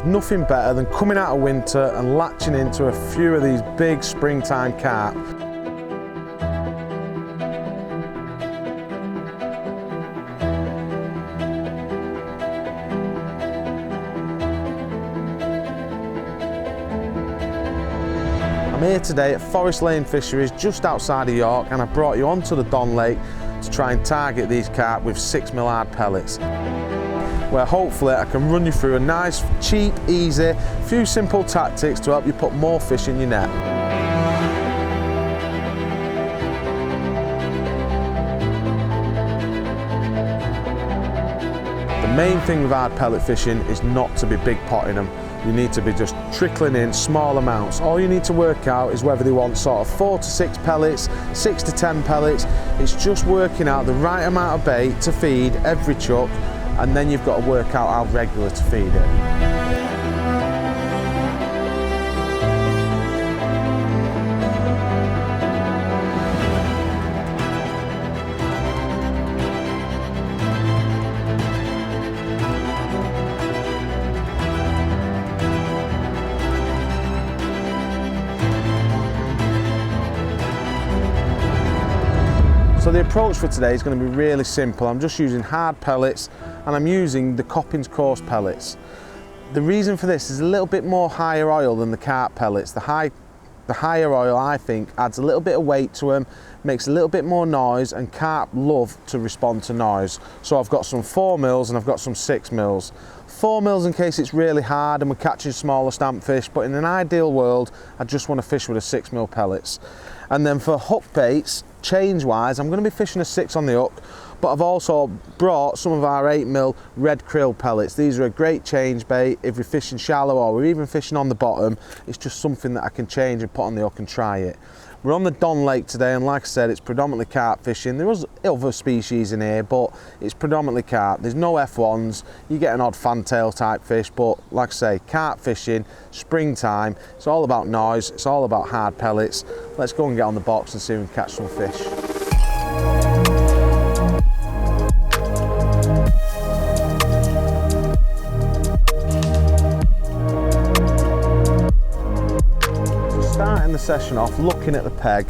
nothing better than coming out of winter and latching into a few of these big springtime carp. I'm here today at Forest Lane Fisheries just outside of York, and I brought you onto the Don Lake to try and target these carp with 6mm hard pellets, where hopefully I can run you through a nice, cheap, easy, few simple tactics to help you put more fish in your net. The main thing with hard pellet fishing is not to be big potting them. You need to be just trickling in small amounts. All you need to work out is whether they want sort of 4 to 6 pellets, 6 to 10 pellets. It's just working out the right amount of bait to feed every chuck, and then you've got to work out how regular to feed it. So the approach for today is going to be really simple. I'm just using hard pellets, and I'm using the Coppins coarse pellets. The reason for this is a little bit more higher oil than the carp pellets. The higher oil, I think, adds a little bit of weight to them, makes a little bit more noise, and carp love to respond to noise. So I've got some 4mm and I've got some 6mm. 4mm in case it's really hard and we're catching smaller stamp fish, but in an ideal world, I just want to fish with a 6mm pellets. And then for hook baits, change wise, I'm going to be fishing a 6 on the hook, but I've also brought some of our 8mm red krill pellets. These are a great change bait if we're fishing shallow or we're even fishing on the bottom. It's just something that I can change and put on the hook and try it. We're on the Don Lake today, and like I said, it's predominantly carp fishing. There is other species in here, but it's predominantly carp. There's no F1s. You get an odd fantail type fish, but like I say, carp fishing, springtime, it's all about noise, it's all about hard pellets. Let's go and get on the box and see if we can catch some fish. The session off looking at the peg.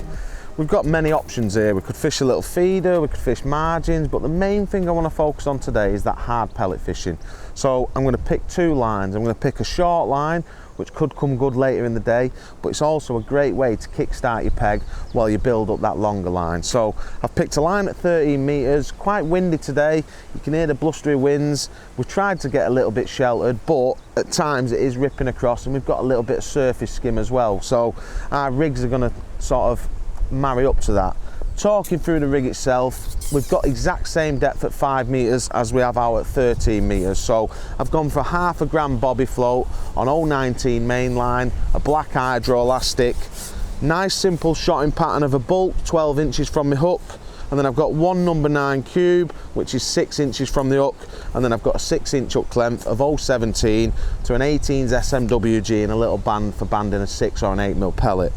We've got many options here. We could fish a little feeder, we could fish margins, but the main thing I want to focus on today is that hard pellet fishing. So I'm going to pick 2 lines. I'm going to pick a short line, which could come good later in the day, but it's also a great way to kickstart your peg while you build up that longer line. So I've picked a line at 13 metres, quite windy today. You can hear the blustery winds. We've tried to get a little bit sheltered, but at times it is ripping across, and we've got a little bit of surface skim as well. So our rigs are going to sort of marry up to that. Talking through the rig itself, we've got exact same depth at 5 metres as we have out at 13 metres. So I've gone for half a gram bobby float on 019 mainline, a black hydro elastic, nice simple shotting pattern of a bulk 12 inches from my hook, and then I've got one number 9 cube, which is 6 inches from the hook, and then I've got a 6-inch hook length of 017 to an 18's SMWG and a little band for banding a 6 or an 8mm pellet.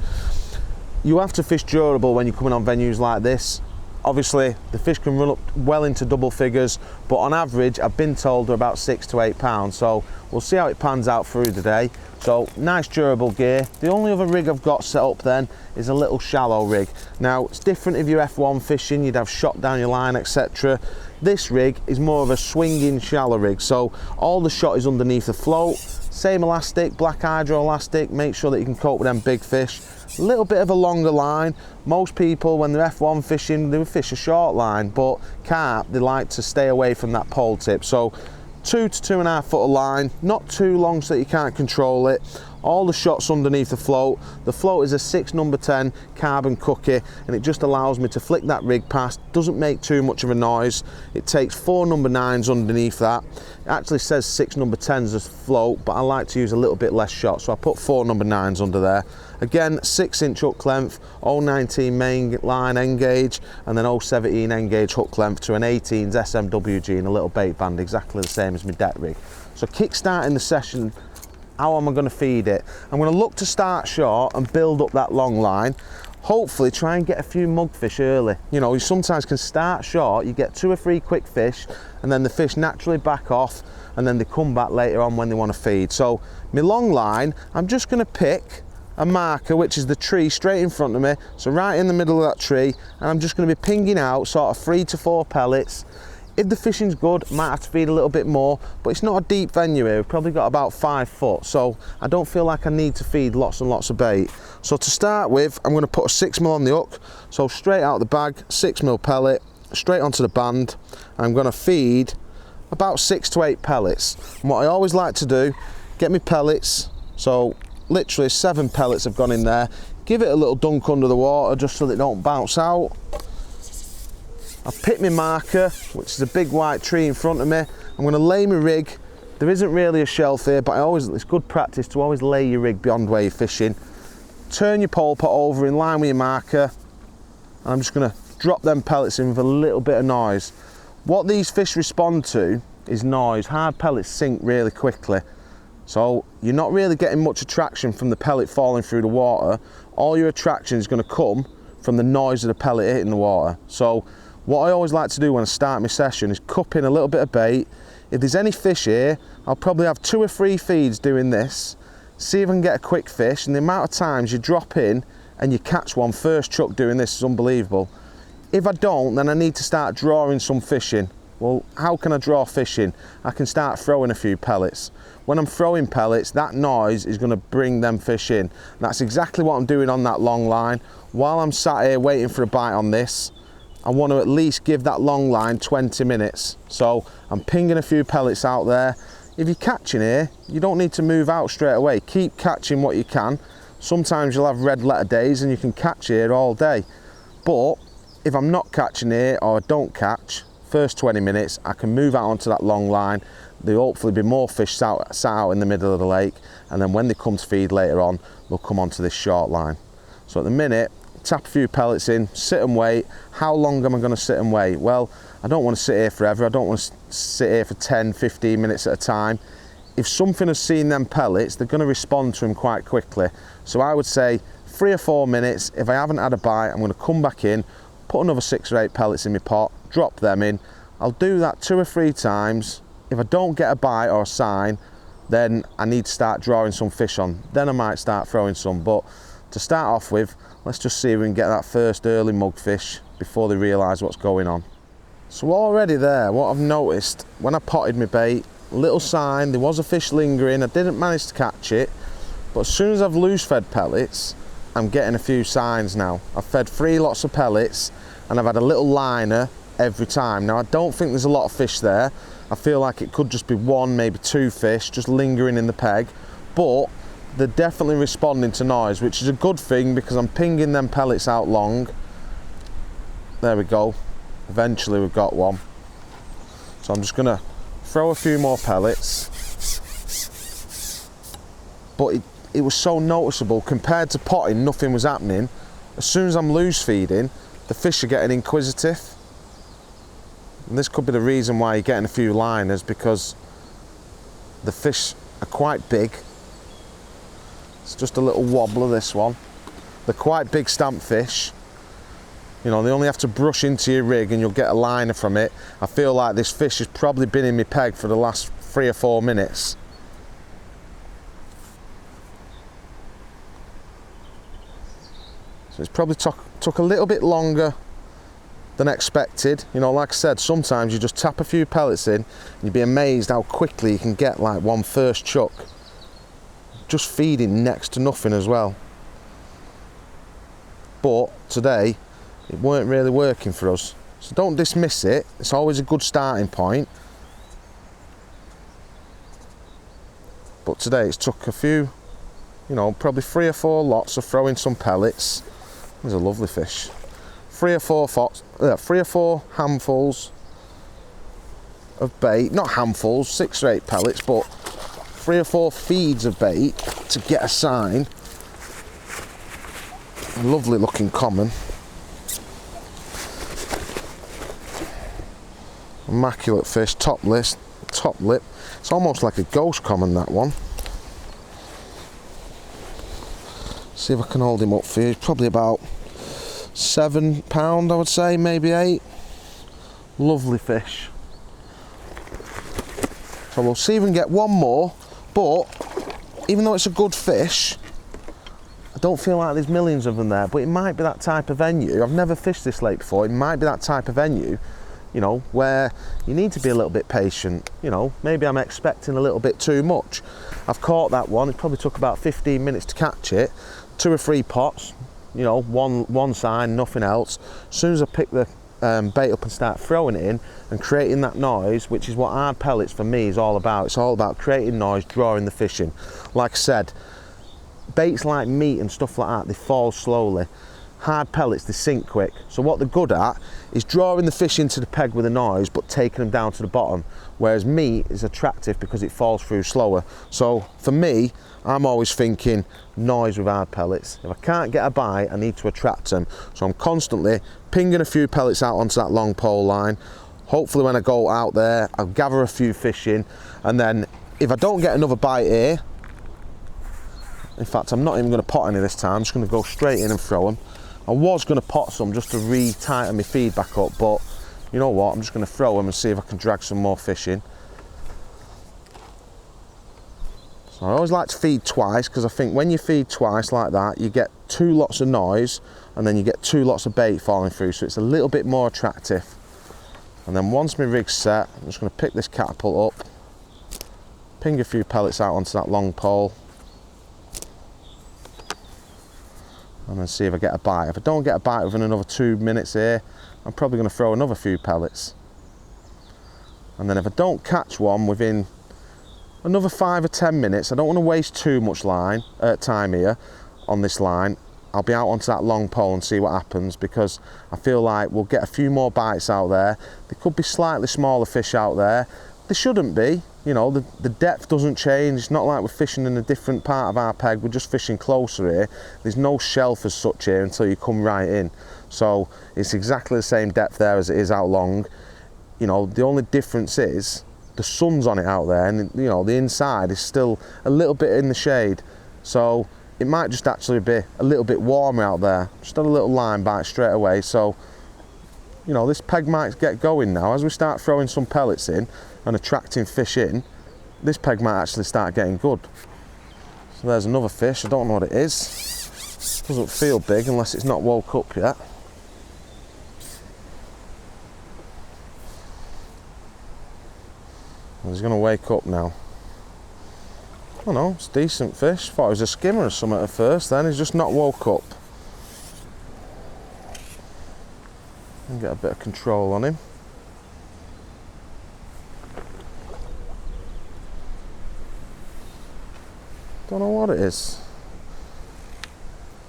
You have to fish durable when you're coming on venues like this. Obviously, the fish can run up well into double figures, but on average, I've been told they're about 6 to 8 pounds. So we'll see how it pans out through the day. So nice durable gear. The only other rig I've got set up then is a little shallow rig. Now, it's different if you're F1 fishing, you'd have shot down your line, etc. This rig is more of a swinging shallow rig. So all the shot is underneath the float. Same elastic, black hydro elastic, make sure that you can cope with them big fish. A little bit of a longer line. Most people, when they're F1 fishing, they would fish a short line, but carp, they like to stay away from that pole tip. So 2 to 2.5 foot of line, not too long so that you can't control it. All the shots underneath the float. The float is a 6 number 10 carbon cookie, and it just allows me to flick that rig past. Doesn't make too much of a noise. It takes 4 number 9s underneath that. It actually says 6 number 10s as float, but I like to use a little bit less shot, so I put 4 number 9s under there. Again, 6-inch hook length, 019 main line engage, and then 017 engage hook length to an 18's SMWG and a little bait band, exactly the same as my deck rig. So kick-starting the session, how am I going to feed it? I'm going to look to start short and build up that long line. hopefully try and get a few mugfish early. You know, you sometimes can start short, you get 2 or 3 quick fish, and then the fish naturally back off, and then they come back later on when they want to feed. So my long line, I'm just going to pick a marker, which is the tree straight in front of me, so right in the middle of that tree, and I'm just going to be pinging out sort of 3 to 4 pellets. If the fishing's good, might have to feed a little bit more, but it's not a deep venue here. We've probably got about 5 foot, so I don't feel like I need to feed lots and lots of bait. So to start with, I'm going to put a 6mm on the hook, so straight out the bag, 6mm pellet, straight onto the band. I'm going to feed about 6 to 8 pellets. And what I always like to do, get me pellets, so literally 7 pellets have gone in there, give it a little dunk under the water just so they don't bounce out. I've picked my marker, which is a big white tree in front of me. I'm going to lay my rig. There isn't really a shelf here, but it's good practice to always lay your rig beyond where you're fishing. Turn your pole pot over in line with your marker, and I'm just going to drop them pellets in with a little bit of noise. What these fish respond to is noise. Hard pellets sink really quickly, so you're not really getting much attraction from the pellet falling through the water. All your attraction is going to come from the noise of the pellet hitting the water. So what I always like to do when I start my session is cup in a little bit of bait. If there's any fish here, I'll probably have 2 or 3 feeds doing this, see if I can get a quick fish, and the amount of times you drop in and you catch one first chuck doing this is unbelievable. If I don't, then I need to start drawing some fish in. Well, how can I draw fish in? I can start throwing a few pellets. When I'm throwing pellets, that noise is going to bring them fish in. That's exactly what I'm doing on that long line. While I'm sat here waiting for a bite on this, I want to at least give that long line 20 minutes. So I'm pinging a few pellets out there. If you're catching here, you don't need to move out straight away. Keep catching what you can. Sometimes you'll have red letter days and you can catch here all day. But if I'm not catching here or I don't catch, first 20 minutes, I can move out onto that long line. There'll hopefully be more fish sat out in the middle of the lake. And then when they come to feed later on, they'll come onto this short line. So at the minute, tap a few pellets in, sit and wait. How long am I going to sit and wait? Well, I don't want to sit here forever. I don't want to sit here for 10, 15 minutes at a time. If something has seen them pellets, they're going to respond to them quite quickly. So I would say 3 or 4 minutes. If I haven't had a bite, I'm going to come back in, put another 6 or 8 pellets in my pot, drop them in. I'll do that 2 or 3 times. If I don't get a bite or a sign, then I need to start drawing some fish on. Then I might start throwing some, but to start off with, let's just see if we can get that first early mugfish before they realise what's going on. So already there, what I've noticed, when I potted my bait, little sign, there was a fish lingering, I didn't manage to catch it, but as soon as I've loose fed pellets, I'm getting a few signs now. I've fed 3 lots of pellets, and I've had a little liner every time. Now I don't think there's a lot of fish there. I feel like it could just be 1, maybe 2 fish just lingering in the peg, but they're definitely responding to noise, which is a good thing because I'm pinging them pellets out long. There we go. Eventually we've got one. So I'm just going to throw a few more pellets. But it was so noticeable compared to potting, nothing was happening. As soon as I'm loose feeding, the fish are getting inquisitive. And this could be the reason why you're getting a few liners, because the fish are quite big. It's just a little wobbler, this one. They're quite big stamp fish. You know, they only have to brush into your rig and you'll get a liner from it. I feel like this fish has probably been in my peg for the last 3 or 4 minutes. So it's probably took a little bit longer than expected. You know, like I said, sometimes you just tap a few pellets in and you'd be amazed how quickly you can get like one first chuck. Just feeding next to nothing as well. But today, it weren't really working for us. So don't dismiss it. It's always a good starting point. But today it's took a few, you know, probably 3 or 4 lots of throwing some pellets. There's a lovely fish. 3 or 4 handfuls of bait. Not handfuls, 6 or 8 pellets, but 3 or 4 feeds of bait to get a sign. A lovely looking common. Immaculate fish, top lip. It's almost like a ghost common, that one. See if I can hold him up for you. He's probably about £7 I would say, maybe 8. Lovely fish. So we'll see if we can get one more, but even though it's a good fish, I don't feel like there's millions of them there, but it might be that type of venue. I've never fished this lake before. It might be that type of venue, you know, where you need to be a little bit patient. You know, maybe I'm expecting a little bit too much. I've caught that one. It probably took about 15 minutes to catch it. 2 or 3 pots, you know, one sign, nothing else. As soon as I pick the bait up and start throwing it in and creating that noise, which is what hard pellets for me is all about. It's all about creating noise, drawing the fish in. Like I said, baits like meat and stuff like that, they fall slowly. Hard pellets, they sink quick. So what they're good at is drawing the fish into the peg with a noise, but taking them down to the bottom. Whereas meat is attractive because it falls through slower. So for me, I'm always thinking noise with hard pellets. If I can't get a bite, I need to attract them. So I'm constantly pinging a few pellets out onto that long pole line. Hopefully when I go out there, I'll gather a few fish in, and then if I don't get another bite here, in fact, I'm not even going to pot any this time. I'm just going to go straight in and throw them. I was going to pot some just to re-tighten my feed back up, but you know what? I'm just going to throw them and see if I can drag some more fish in. So I always like to feed twice, because I think when you feed twice like that, you get 2 lots of noise and then you get 2 lots of bait falling through, so it's a little bit more attractive. And then once my rig's set, I'm just going to pick this catapult up, ping a few pellets out onto that long pole, and then see if I get a bite. If I don't get a bite within another 2 minutes here, I'm probably going to throw another few pellets. And then if I don't catch one within another 5 or 10 minutes, I don't want to waste too much time here on this line, I'll be out onto that long pole and see what happens, because I feel like we'll get a few more bites out there. There could be slightly smaller fish out there. There shouldn't be. You know, the depth doesn't change. It's not like we're fishing in a different part of our peg. We're just fishing closer here. There's no shelf as such here until you come right in. So it's exactly the same depth there as it is out long. You know, the only difference is the sun's on it out there, and you know, the inside is still a little bit in the shade. So it might just actually be a little bit warmer out there. Just had a little line bite straight away. So, you know, this peg might get going now. As we start throwing some pellets in and attracting fish in, this peg might actually start getting good. So there's another fish. I don't know what it is. Doesn't feel big unless it's not woke up yet. He's going to wake up now. Oh no, it's a decent fish. Thought it was a skimmer or something at first, then he's just not woke up. And get a bit of control on him. Don't know what it is.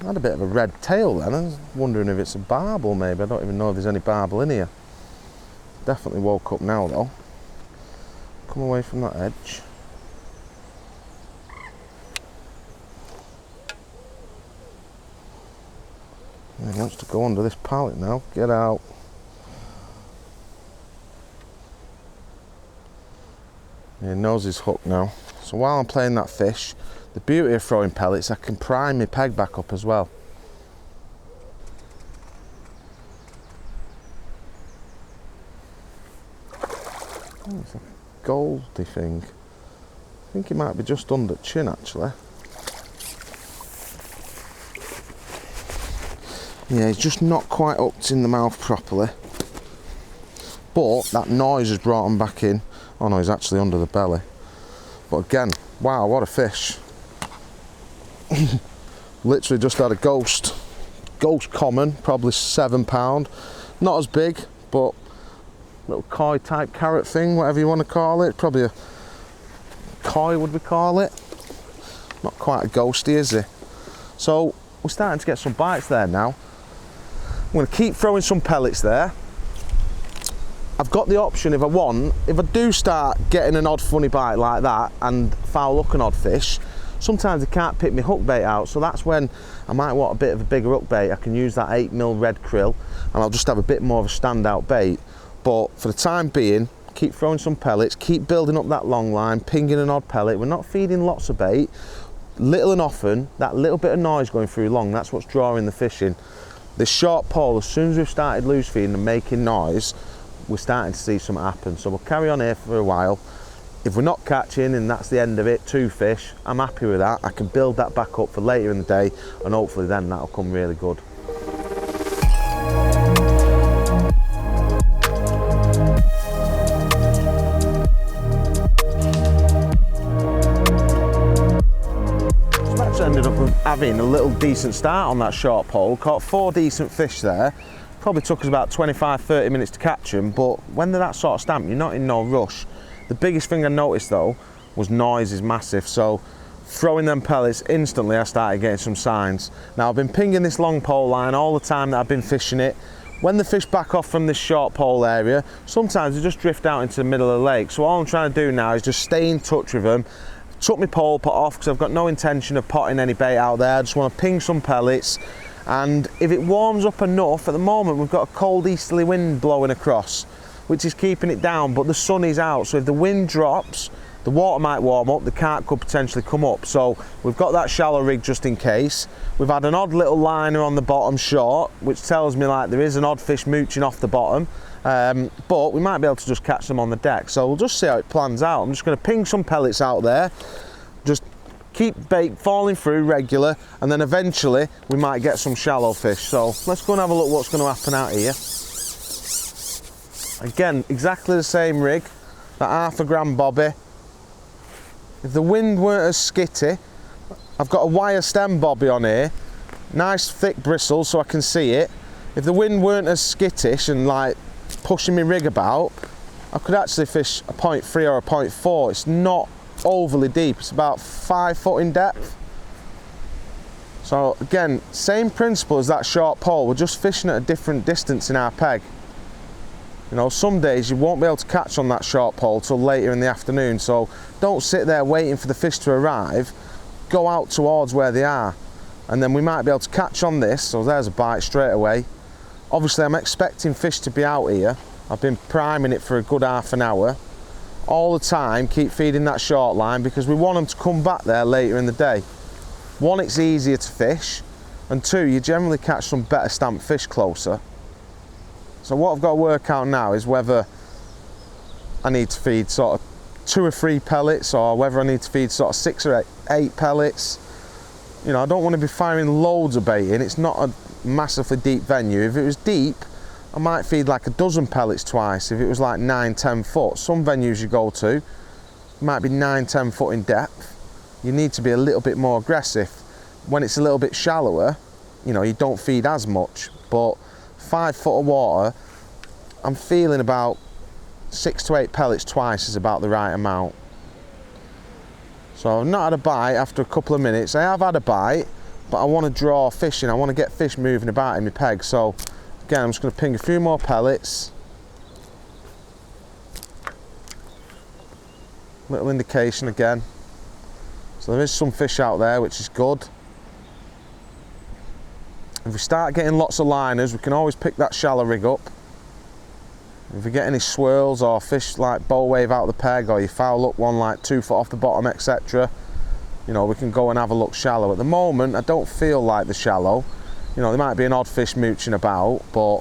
Had a bit of a red tail then. I was wondering if it's a barbel maybe. I don't even know if there's any barbel in here. Definitely woke up now though. Come away from that edge. He wants to go under this pallet now. Get out. He knows he's hooked now. So while I'm playing that fish, the beauty of throwing pellets, I can prime my peg back up as well. Oh, it's a goldy thing. I think it might be just under chin actually. Yeah, he's just not quite hooked in the mouth properly. But that noise has brought him back in. Oh no, he's actually under the belly. But again, wow, what a fish. Literally just had a ghost common, probably £7. Not as big, but little koi type carrot thing, whatever you want to call it. Probably a koi would we call it. Not quite a ghosty, is he? So we're starting to get some bites there now. I'm going to keep throwing some pellets there. I've got the option if I want, if I do start getting an odd funny bite like that and foul looking odd fish, sometimes I can't pick my hook bait out, so that's when I might want a bit of a bigger hook bait. I can use that 8mm red krill and I'll just have a bit more of a standout bait. But for the time being, keep throwing some pellets, keep building up that long line, pinging an odd pellet. We're not feeding lots of bait, little and often, that little bit of noise going through long, that's what's drawing the fish in. This short pole, as soon as we've started loose feeding and making noise, we're starting to see something happen. So we'll carry on here for a while. If we're not catching and that's the end of it, 2 fish, I'm happy with that. I can build that back up for later in the day, and hopefully then that'll come really good. Ended up having a little decent start on that short pole, caught 4 decent fish there. Probably took us about 25-30 minutes to catch them, but when they're that sort of stamp, you're not in no rush. The biggest thing I noticed though was noise is massive, so throwing them pellets instantly I started getting some signs. Now I've been pinging this long pole line all the time that I've been fishing it. When the fish back off from this short pole area, sometimes they just drift out into the middle of the lake, so all I'm trying to do now is just stay in touch with them. Took my pole pot off because I've got no intention of potting any bait out there. I just want to ping some pellets, and if it warms up enough, at the moment we've got a cold easterly wind blowing across, which is keeping it down, but the sun is out, so if the wind drops, the water might warm up, the carp could potentially come up. So we've got that shallow rig just in case. We've had an odd little liner on the bottom short, which tells me like there is an odd fish mooching off the bottom. But we might be able to just catch them on the deck, so we'll just see how it plans out. I'm just going to ping some pellets out there, just keep bait falling through regular, and then eventually we might get some shallow fish. So let's go and have a look what's going to happen out here. Again, exactly the same rig, that 1/2 gram bobby. If the wind weren't as skitty, I've got a wire stem bobby on here, nice thick bristles so I can see it. If the wind weren't as skittish and like pushing my rig about, I could actually fish a 0.3 or a 0.4. It's not overly deep, it's about 5 foot in depth. So again, same principle as that short pole, we're just fishing at a different distance in our peg. You know, some days you won't be able to catch on that short pole till later in the afternoon, so don't sit there waiting for the fish to arrive. Go out towards where they are, and then we might be able to catch on this. So there's a bite straight away. Obviously I'm expecting fish to be out here. I've been priming it for a good half an hour. All the time keep feeding that short line because we want them to come back there later in the day. 1, it's easier to fish, and 2, you generally catch some better stamped fish closer. So what I've got to work out now is whether I need to feed sort of 2 or 3 pellets, or whether I need to feed sort of 6 or 8 pellets. You know, I don't want to be firing loads of bait in. It's not a massively deep venue. If it was deep, I might feed like a dozen pellets twice. If it was like 9-10 foot, some venues you go to might be 9-10 foot in depth. You need to be a little bit more aggressive. When it's a little bit shallower, you know, you don't feed as much, but 5 foot of water, I'm feeling about 6 to 8 pellets twice is about the right amount. So I've not had a bite after a couple of minutes. I have had a bite, but I want to draw fish in. I want to get fish moving about in my peg. So again, I'm just going to ping a few more pellets. Little indication again. So there is some fish out there, which is good. If we start getting lots of liners, we can always pick that shallow rig up. If we get any swirls or fish like bow wave out of the peg, or you foul up one like 2 foot off the bottom, etc., you know, we can go and have a look shallow. At the moment, I don't feel like the shallow. You know, there might be an odd fish mooching about, but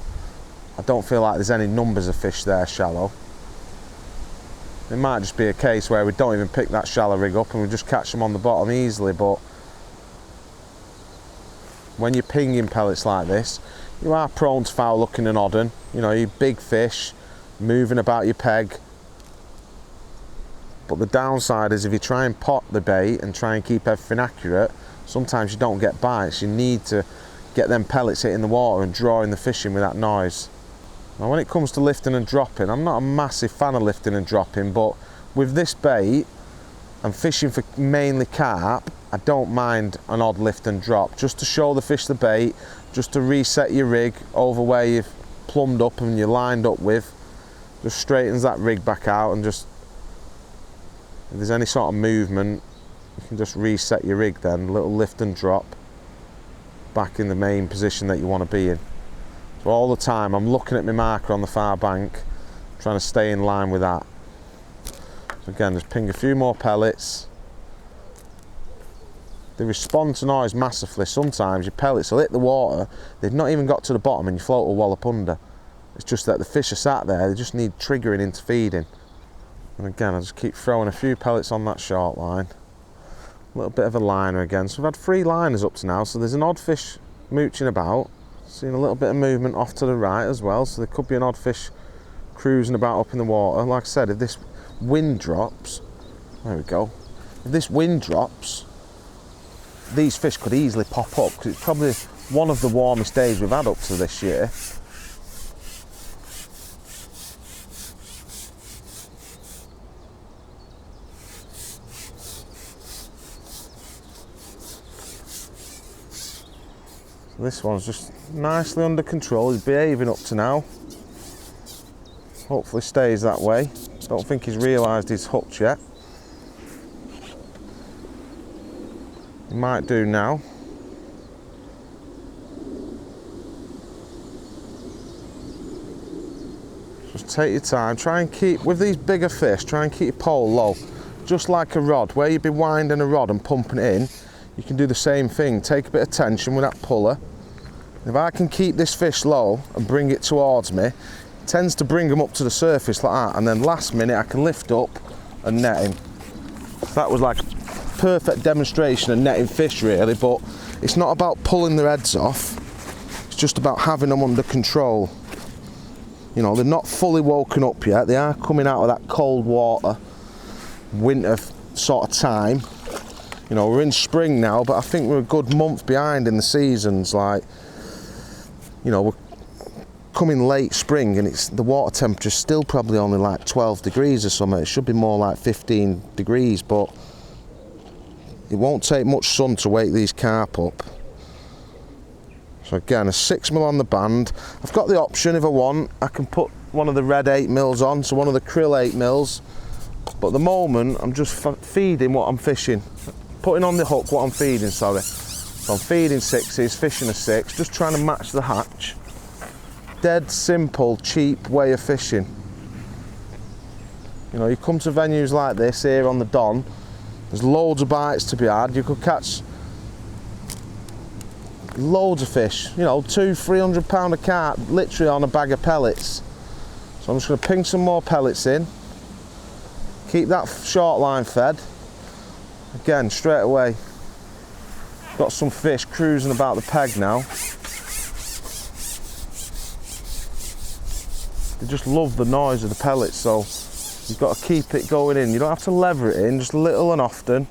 I don't feel like there's any numbers of fish there shallow. It might just be a case where we don't even pick that shallow rig up and we just catch them on the bottom easily, but when you're pinging pellets like this, you are prone to foul looking and odd 'un. You know, you big fish moving about your peg. But the downside is if you try and pot the bait and try and keep everything accurate, sometimes you don't get bites. You need to get them pellets hitting the water and drawing the fish in with that noise. Now when it comes to lifting and dropping, I'm not a massive fan of lifting and dropping, but with this bait and fishing for mainly carp, I don't mind an odd lift and drop, just to show the fish the bait, just to reset your rig over where you've plumbed up and you're lined up with. Just straightens that rig back out, and just, if there's any sort of movement, you can just reset your rig then, a little lift and drop back in the main position that you want to be in. So all the time I'm looking at my marker on the far bank, trying to stay in line with that. So again, just ping a few more pellets. They respond to noise massively. Sometimes your pellets will hit the water, they've not even got to the bottom and your float will wallop under. It's just that the fish are sat there, they just need triggering into feeding. And again, I just keep throwing a few pellets on that short line. A little bit of a liner again. So we've had 3 liners up to now, so there's an odd fish mooching about. Seeing a little bit of movement off to the right as well, so there could be an odd fish cruising about up in the water. Like I said, if this wind drops, there we go. If this wind drops, these fish could easily pop up because it's probably one of the warmest days we've had up to this year. So this one's just nicely under control. He's behaving up to now. Hopefully stays that way. Don't think he's realised he's hooked yet. He might do now. Just take your time, try and keep, with these bigger fish, try and keep your pole low. Just like a rod, where you'd be winding a rod and pumping it in, you can do the same thing. Take a bit of tension with that puller. If I can keep this fish low and bring it towards me, it tends to bring them up to the surface like that, and then last minute I can lift up and net him. That was like perfect demonstration of netting fish really, but it's not about pulling their heads off, it's just about having them under control. You know, they're not fully woken up yet, they are coming out of that cold water winter sort of time. You know, we're in spring now, but I think we're a good month behind in the seasons. Like, you know, we're coming late spring and it's the water temperature's still probably only like 12 degrees or something. It should be more like 15 degrees, but it won't take much sun to wake these carp up. So again, a 6mm on the band. I've got the option, if I want, I can put one of the red 8mm on, so one of the krill 8mm. But at the moment, I'm just feeding what I'm fishing. Putting on the hook what I'm feeding, sorry. So I'm feeding 6s, fishing a 6, just trying to match the hatch. Dead simple, cheap way of fishing. You know, you come to venues like this here on the Don, there's loads of bites to be had. You could catch loads of fish, you know, 200-300 pound a carp, literally on a bag of pellets. So I'm just going to ping some more pellets in, keep that short line fed. Again, straight away, got some fish cruising about the peg now. They just love the noise of the pellets, so you've got to keep it going in. You don't have to lever it in, just little and often.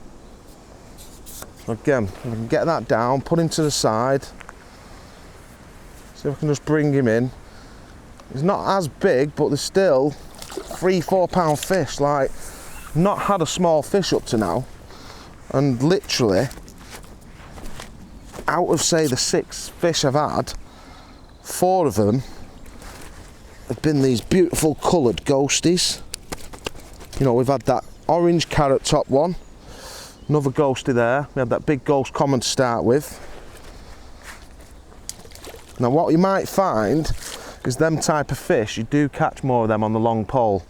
So again, if I can get that down, put him to the side. See if I can just bring him in. He's not as big, but there's still 3-4 pound fish. Like, not had a small fish up to now. And literally, out of say the 6 fish I've had, 4 of them have been these beautiful coloured ghosties. You know, we've had that orange carrot top one, another ghostie there. We had that big ghost common to start with. Now what you might find is them type of fish, you do catch more of them on the long pole.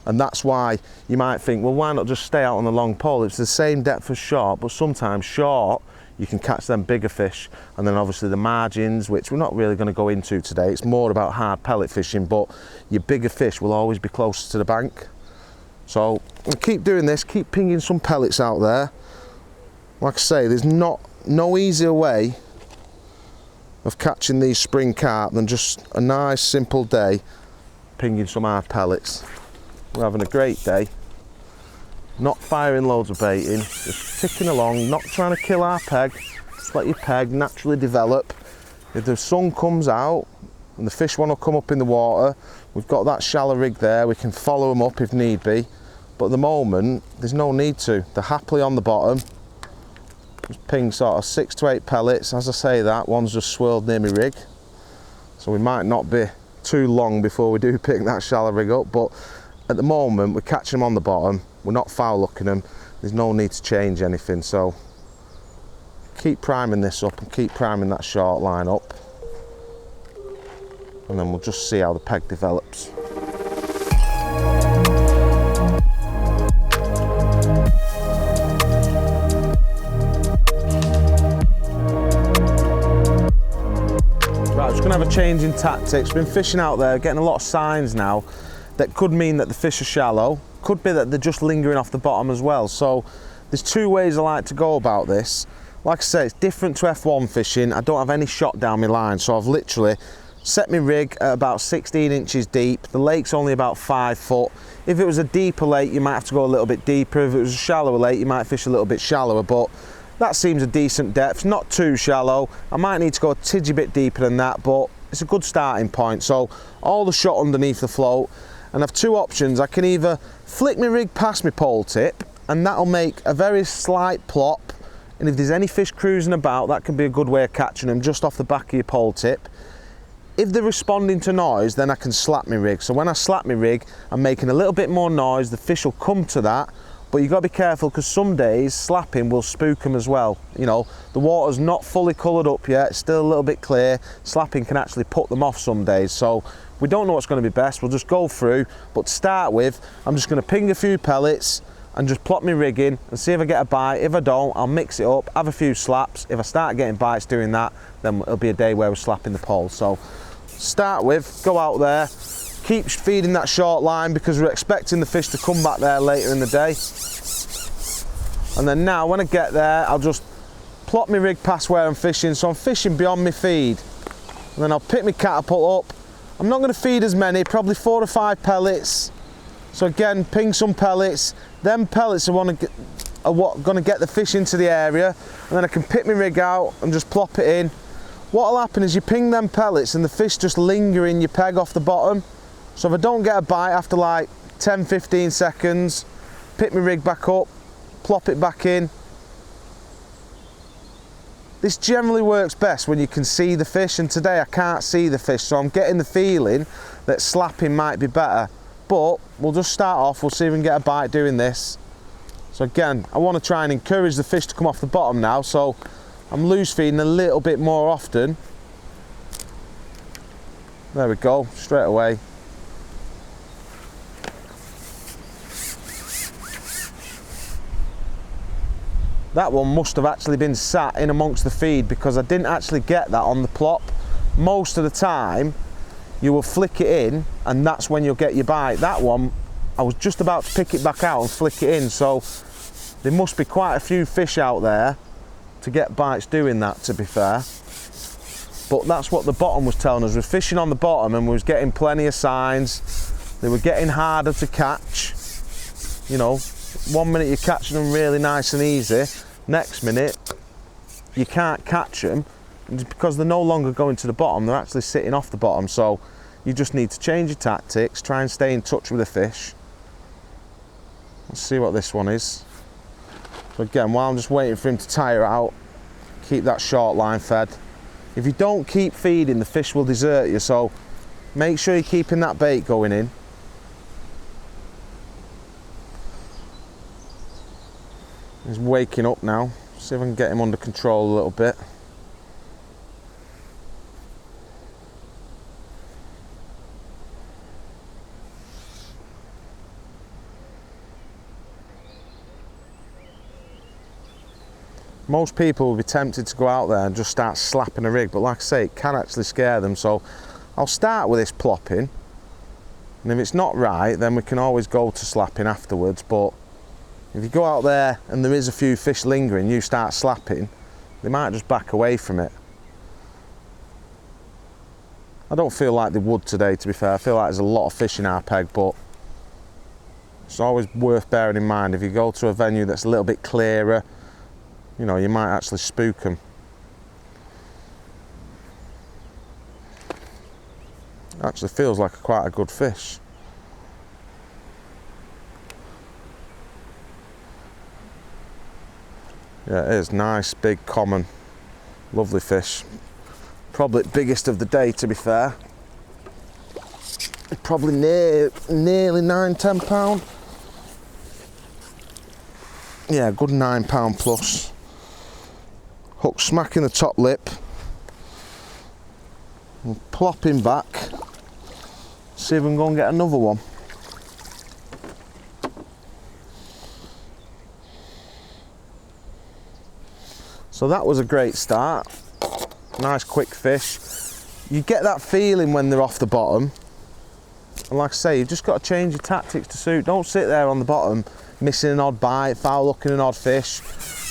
And that's why you might think, well, why not just stay out on the long pole? It's the same depth as short, but sometimes short, you can catch them bigger fish. And then obviously the margins, which we're not really going to go into today. It's more about hard pellet fishing, but your bigger fish will always be closer to the bank. So we'll keep doing this, keep pinging some pellets out there. Like I say, there's no easier way of catching these spring carp than just a nice simple day pinging some hard pellets. We're having a great day, not firing loads of bait in, just ticking along, not trying to kill our peg, just let your peg naturally develop. If the sun comes out and the fish want to come up in the water, we've got that shallow rig there, we can follow them up if need be, but at the moment there's no need to. They're happily on the bottom. Just ping sort of 6 to 8 pellets. As I say that, one's just swirled near my rig, so we might not be too long before we do pick that shallow rig up, but at the moment we're catching them on the bottom, we're not foul looking them, there's no need to change anything. So keep priming this up and keep priming that short line up, and then we'll just see how the peg develops. going to have a change in tactics. Been fishing out there, getting a lot of signs now that could mean that the fish are shallow, could be that they're just lingering off the bottom as well. So there's two ways I like to go about this. Like I say, it's different to F1 fishing. I don't have any shot down my line, so I've literally set my rig at about 16 inches deep. The lake's only about 5 foot. If it was a deeper lake, you might have to go a little bit deeper. If it was a shallower lake, you might fish a little bit shallower, but that seems a decent depth, not too shallow. I might need to go a tidgy bit deeper than that, but it's a good starting point. So all the shot underneath the float, and I've two options. I can either flick my rig past my pole tip, and that'll make a very slight plop, and if there's any fish cruising about, that can be a good way of catching them just off the back of your pole tip. If they're responding to noise, then I can slap my rig. So when I slap my rig, I'm making a little bit more noise, the fish will come to that, but you've got to be careful because some days slapping will spook them as well. You know, the water's not fully coloured up yet, it's still a little bit clear. Slapping can actually put them off some days. So we don't know what's going to be best, we'll just go through. But to start with, I'm just going to ping a few pellets and just plop my rig in and see if I get a bite. If I don't, I'll mix it up, have a few slaps. If I start getting bites doing that, then it'll be a day where we're slapping the pole. So start with, go out there, keep feeding that short line because we're expecting the fish to come back there later in the day. And then now when I get there, I'll just plop my rig past where I'm fishing. So I'm fishing beyond my feed. And then I'll pick my catapult up. I'm not going to feed as many, probably 4 or 5 pellets. So again, ping some pellets. Them pellets are what going to get the fish into the area. And then I can pick my rig out and just plop it in. What'll happen is you ping them pellets and the fish just linger in your peg off the bottom. So if I don't get a bite after like 10-15 seconds, pick my rig back up, plop it back in. This generally works best when you can see the fish, and today I can't see the fish, so I'm getting the feeling that slapping might be better. But we'll just start off, we'll see if we can get a bite doing this. So again, I want to try and encourage the fish to come off the bottom now, so I'm loose feeding a little bit more often. There we go, straight away. That one must have actually been sat in amongst the feed because I didn't actually get that on the plop. Most of the time you will flick it in and that's when you'll get your bite. That one, I was just about to pick it back out and flick it in, so there must be quite a few fish out there to get bites doing that, to be fair. But that's what the bottom was telling us. We're fishing on the bottom and we was getting plenty of signs. They were getting harder to catch. You know, 1 minute you're catching them really nice and easy, next minute you can't catch them because they're no longer going to the bottom, they're actually sitting off the bottom. So you just need to change your tactics, try and stay in touch with the fish. Let's see what this one is. So again, while I'm just waiting for him to tire out, keep that short line fed. If you don't keep feeding, the fish will desert you, so make sure you're keeping that bait going in. He's waking up now. See if I can get him under control a little bit. Most people will be tempted to go out there and just start slapping a rig, but like I say, it can actually scare them. So I'll start with this plopping, and if it's not right, then we can always go to slapping afterwards. But if you go out there and there is a few fish lingering, you start slapping, they might just back away from it. I don't feel like they would today, to be fair. I feel like there's a lot of fish in our peg, but it's always worth bearing in mind. If you go to a venue that's a little bit clearer, you know, you might actually spook them. Actually feels like quite a good fish. Yeah, it is nice, big, common, lovely fish. Probably the biggest of the day, to be fair. Probably nearly 9-10 pound. Yeah, good 9 pound plus. Hook smack in the top lip. And plop him back. See if we can go and get another one. So that was a great start. Nice quick fish. you get that feeling when they're off the bottom. And like I say, you've just got to change your tactics to suit. Don't sit there on the bottom, missing an odd bite, foul looking an odd fish.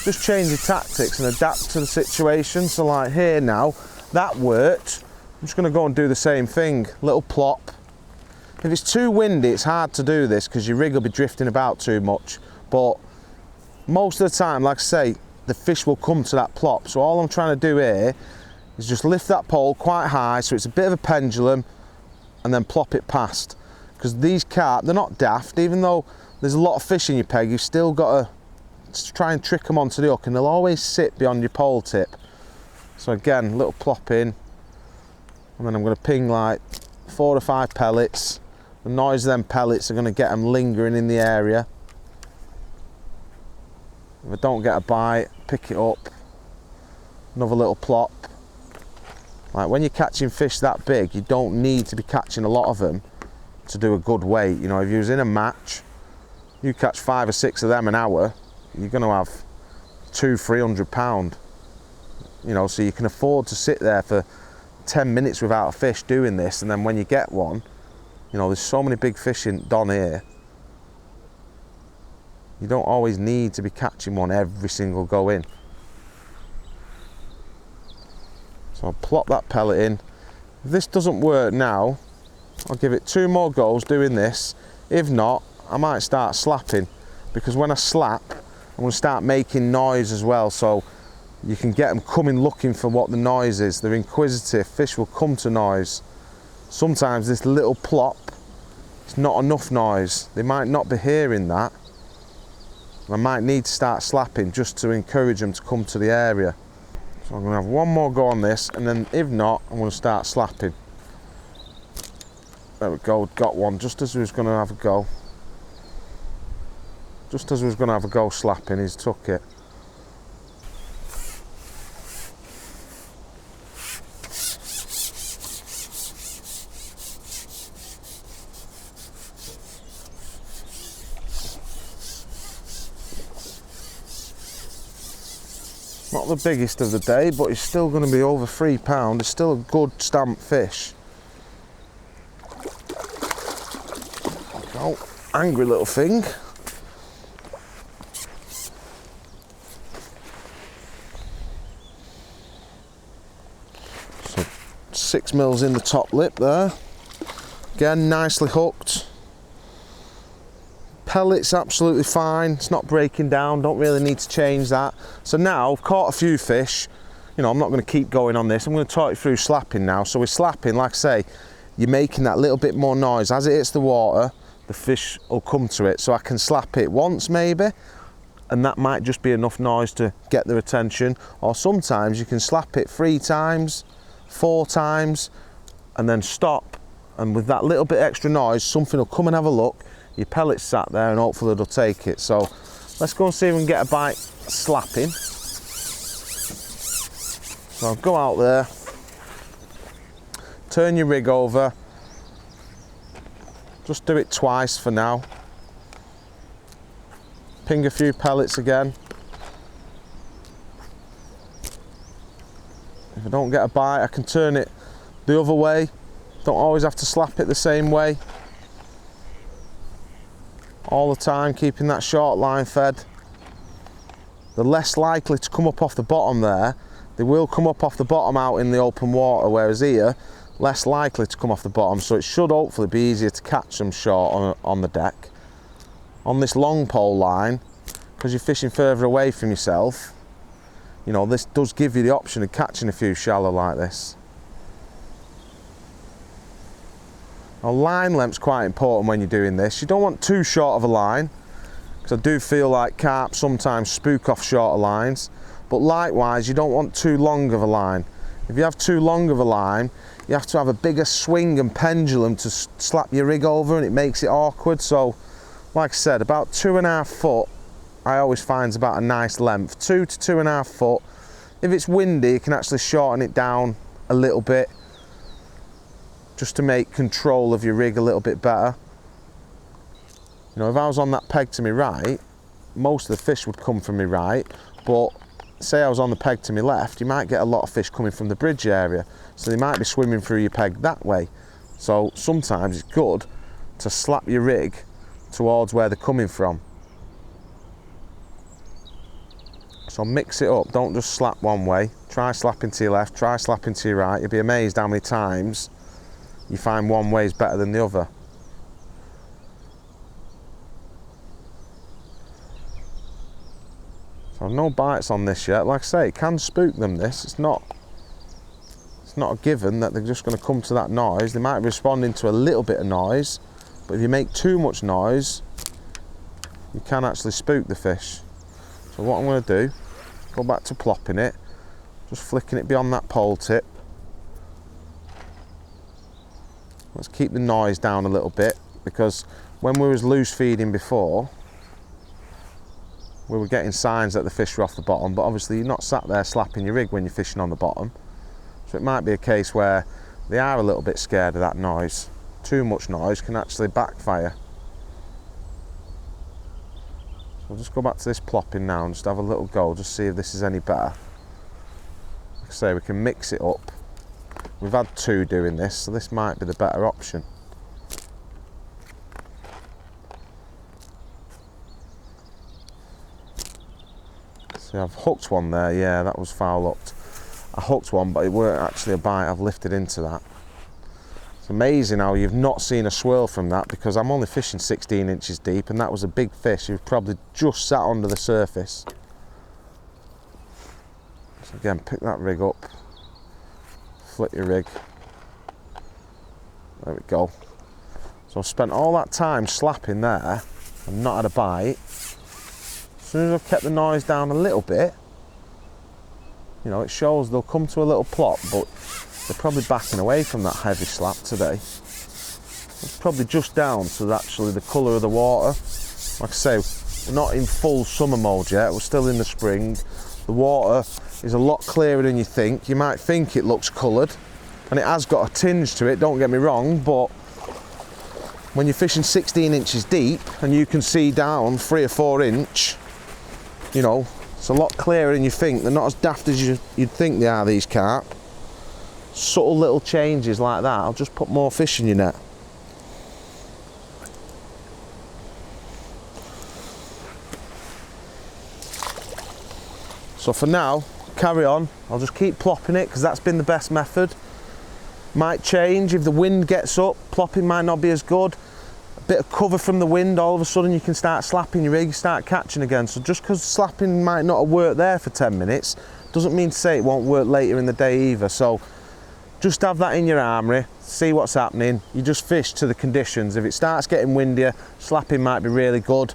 Just change your tactics and adapt to the situation. So like here now, that worked. I'm just gonna go and do the same thing. Little plop. If it's too windy, it's hard to do this because your rig will be drifting about too much. But most of the time, like I say, the fish will come to that plop. So all I'm trying to do here is just lift that pole quite high so it's a bit of a pendulum, and then plop it past. Because these carp, they're not daft. Even though there's a lot of fish in your peg, you've still got to try and trick them onto the hook, and they'll always sit beyond your pole tip. So again, little plop in, and then I'm going to ping like 4 or 5 pellets. The noise of them pellets are going to get them lingering in the area. If I don't get a bite, pick it up, another little plop. Like when you're catching fish that big, you don't need to be catching a lot of them to do a good weight. You know, if you was in a match, you catch 5 or 6 of them an hour, you're going to have 200-300 pound. You know, so you can afford to sit there for 10 minutes without a fish doing this, and then when you get one, you know, there's so many big fish down here. You don't always need to be catching one every single go in. So I'll plop that pellet in. If this doesn't work now, I'll give it 2 more goes doing this. If not, I might start slapping, because when I slap, I'm going to start making noise as well, so you can get them coming looking for what the noise is. They're inquisitive, fish will come to noise. Sometimes this little plop, it's not enough noise. They might not be hearing that. I might need to start slapping just to encourage them to come to the area. So I'm going to have 1 more go on this, and then if not, I'm going to start slapping. There we go, got one just as we was going to have a go. Just as we was going to have a go slapping, he's took it. Not the biggest of the day, but it's still going to be over £3. It's still a good stamp fish. Oh, angry little thing. So 6 mils in the top lip there. Again, nicely hooked. Pellets absolutely fine, it's not breaking down, don't really need to change that. So now I've caught a few fish, you know, I'm not going to keep going on this, I'm going to talk you through slapping now. So with slapping, like I say, you're making that little bit more noise. As it hits the water, the fish will come to it. So I can slap it once maybe, and that might just be enough noise to get their attention. Or sometimes you can slap it 3 times, 4 times, and then stop. And with that little bit extra noise, something will come and have a look. Your pellet's sat there and hopefully they'll take it. So let's go and see if we can get a bite slapping. So I'll go out there, turn your rig over, just do it twice for now. Ping a few pellets again. If I don't get a bite, I can turn it the other way. Don't always have to slap it the same way. All the time, keeping that short line fed. They're less likely to come up off the bottom there. They will come up off the bottom out in the open water, whereas here, less likely to come off the bottom, so it should hopefully be easier to catch them short on the deck. On this long pole line, because you're fishing further away from yourself, you know, this does give you the option of catching a few shallow like this. Now, line length's quite important when you're doing this. You don't want too short of a line, because I do feel like carp sometimes spook off shorter lines, but likewise you don't want too long of a line. If you have too long of a line, you have to have a bigger swing and pendulum to slap your rig over, and it makes it awkward. So like I said, about 2.5 foot I always find is about a nice length. 2 to 2.5 foot. If it's windy, you can actually shorten it down a little bit, just to make control of your rig a little bit better. You know, if I was on that peg to me right, most of the fish would come from me right, but say I was on the peg to my left, you might get a lot of fish coming from the bridge area, so they might be swimming through your peg that way. So sometimes it's good to slap your rig towards where they're coming from. So mix it up, don't just slap one way. Try slapping to your left, try slapping to your right. You'll be amazed how many times you find one way is better than the other. So I've no bites on this yet. Like I say, it can spook them, this. It's not a given that they're just going to come to that noise. They might be responding to a little bit of noise, but if you make too much noise, you can actually spook the fish. So what I'm going to do, go back to plopping it, just flicking it beyond that pole tip. Let's keep the noise down a little bit, because when we was loose feeding before, we were getting signs that the fish were off the bottom, but obviously you're not sat there slapping your rig when you're fishing on the bottom. So it might be a case where they are a little bit scared of that noise. Too much noise can actually backfire. So I'll just go back to this plopping now and just have a little go, just see if this is any better. Like I say, we can mix it up. We've had two doing this, so this might be the better option. See, I've hooked one there, yeah, that was foul hooked. I hooked one, but it weren't actually a bite. I've lifted into that. It's amazing how you've not seen a swirl from that, because I'm only fishing 16 inches deep, and that was a big fish who probably just sat under the surface. So again, pick that rig up, flip your rig. There we go. So I've spent all that time slapping there and not had a bite. As soon as I've kept the noise down a little bit, you know, it shows they'll come to a little plop, but they're probably backing away from that heavy slap today. It's probably just down to actually the colour of the water. Like I say, we're not in full summer mode yet, we're still in the spring. The water is a lot clearer than you think. You might think it looks coloured, and it has got a tinge to it, don't get me wrong, but when you're fishing 16 inches deep and you can see down 3 or 4 inch, you know, it's a lot clearer than you think. They're not as daft as you'd think they are, these carp. Subtle little changes like that, I'll just put more fish in your net. So for now, carry on. I'll just keep plopping it, because that's been the best method. Might change if the wind gets up, plopping might not be as good. A bit of cover from the wind, all of a sudden you can start slapping your rig, start catching again. So just because slapping might not have worked there for 10 minutes, doesn't mean to say it won't work later in the day either. So just have that in your armoury, see what's happening. You just fish to the conditions. If it starts getting windier, slapping might be really good.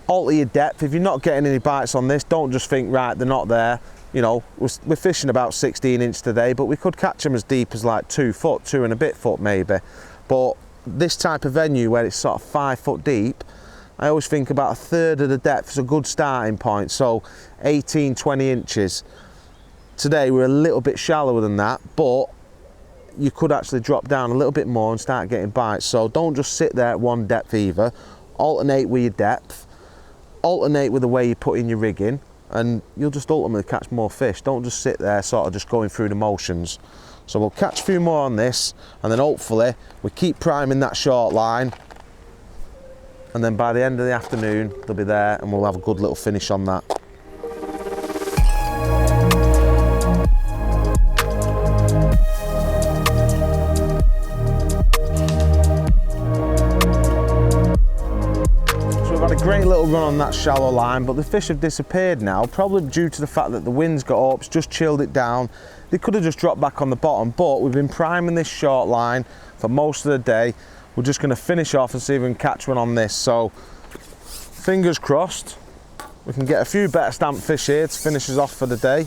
Alter your depth. If you're not getting any bites on this, don't just think, right, they're not there. You know, we're fishing about 16 inch today, but we could catch them as deep as like 2 foot, 2 and a bit foot maybe. But this type of venue where it's sort of 5 foot deep, I always think about 1/3 of the depth is a good starting point. So 18, 20 inches. Today we're a little bit shallower than that, but you could actually drop down a little bit more and start getting bites. So don't just sit there at one depth either. Alternate with your depth, alternate with the way you put in your rig in, and you'll just ultimately catch more fish. Don't just sit there sort of just going through the motions. So we'll catch a few more on this, and then hopefully we keep priming that short line, and then by the end of the afternoon they'll be there and we'll have a good little finish on that. Great little run on that shallow line, but the fish have disappeared now, probably due to the fact that the wind's got up, it's just chilled it down. They could have just dropped back on the bottom, but we've been priming this short line for most of the day. We're just going to finish off and see if we can catch one on this. So fingers crossed we can get a few better stamped fish here to finish us off for the day.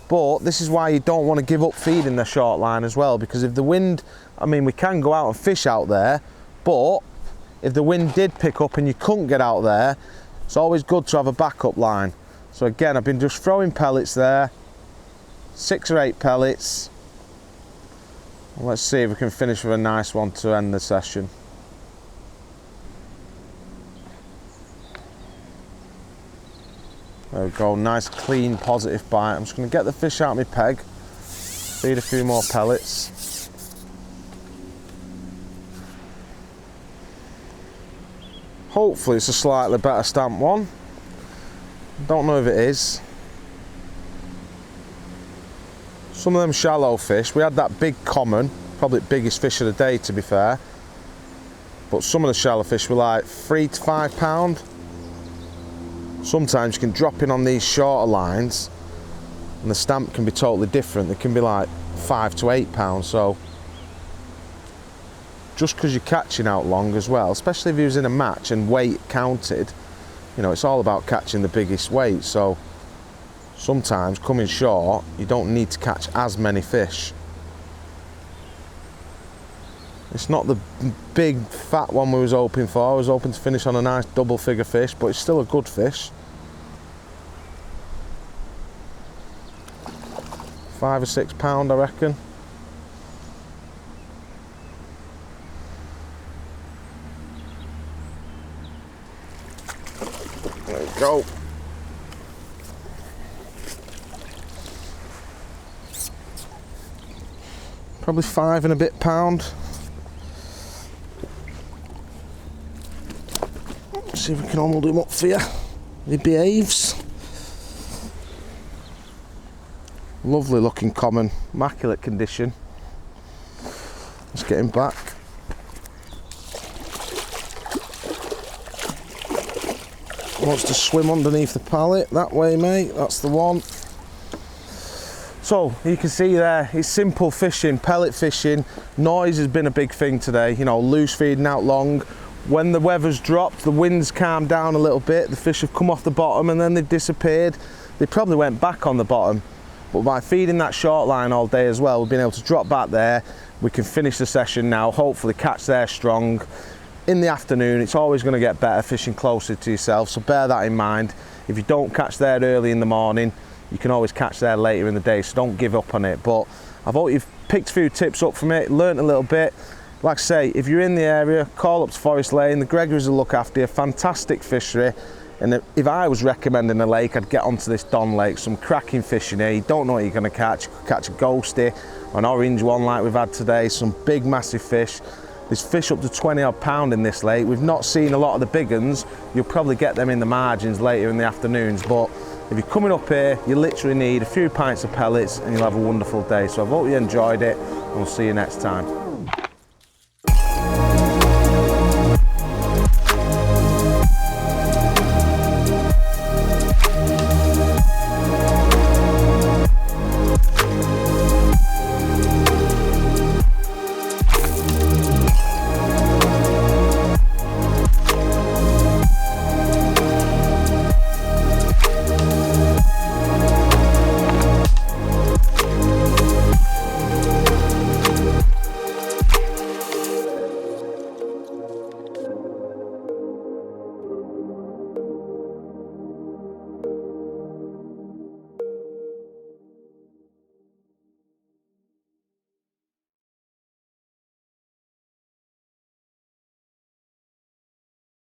But this is why you don't want to give up feeding the short line as well, because if the wind, I mean, we can go out and fish out there, but if the wind did pick up and you couldn't get out there, it's always good to have a backup line. So again, I've been just throwing pellets there, 6 or 8 pellets. Let's see if we can finish with a nice one to end the session. There we go, nice clean positive bite. I'm just going to get the fish out of my peg, feed a few more pellets. Hopefully it's a slightly better stamped one. Don't know if it is. Some of them shallow fish, we had that big common, probably the biggest fish of the day to be fair. But some of the shallow fish were like 3 to 5 pound. Sometimes you can drop in on these shorter lines and the stamp can be totally different. They can be like 5 to 8 pounds. So just because you're catching out long as well, especially if you're in a match and weight counted, you know, it's all about catching the biggest weight. So sometimes coming short, you don't need to catch as many fish. It's not the big fat one we was hoping for. I was hoping to finish on a nice double figure fish, but it's still a good fish. 5 or 6 pound, I reckon. There we go. Probably 5 and a bit pound. See if we can hold him up for you. He behaves. Lovely looking common, immaculate condition. Let's get him back. Wants to swim underneath the pallet. That way, mate, that's the one. So you can see there, it's simple fishing, pellet fishing. Noise has been a big thing today, you know, loose feeding out long. When the weather's dropped, the wind's calmed down a little bit, the fish have come off the bottom and then they've disappeared. They probably went back on the bottom, but by feeding that short line all day as well, we've been able to drop back there. We can finish the session now, hopefully catch there strong. In the afternoon, it's always going to get better fishing closer to yourself, so bear that in mind. If you don't catch there early in the morning, you can always catch there later in the day, so don't give up on it. But I hope you've picked a few tips up from it, learnt a little bit. Like I say, if you're in the area, call up to Forest Lane. The Gregorys will look after you. Fantastic fishery. And if I was recommending a lake, I'd get onto this Don Lake. Some cracking fishing here. You don't know what you're going to catch. You could catch a ghosty, an orange one like we've had today. Some big, massive fish. There's fish up to 20 odd pound in this lake. We've not seen a lot of the big ones. You'll probably get them in the margins later in the afternoons. But if you're coming up here, you literally need a few pints of pellets and you'll have a wonderful day. So I hope you enjoyed it and we'll see you next time.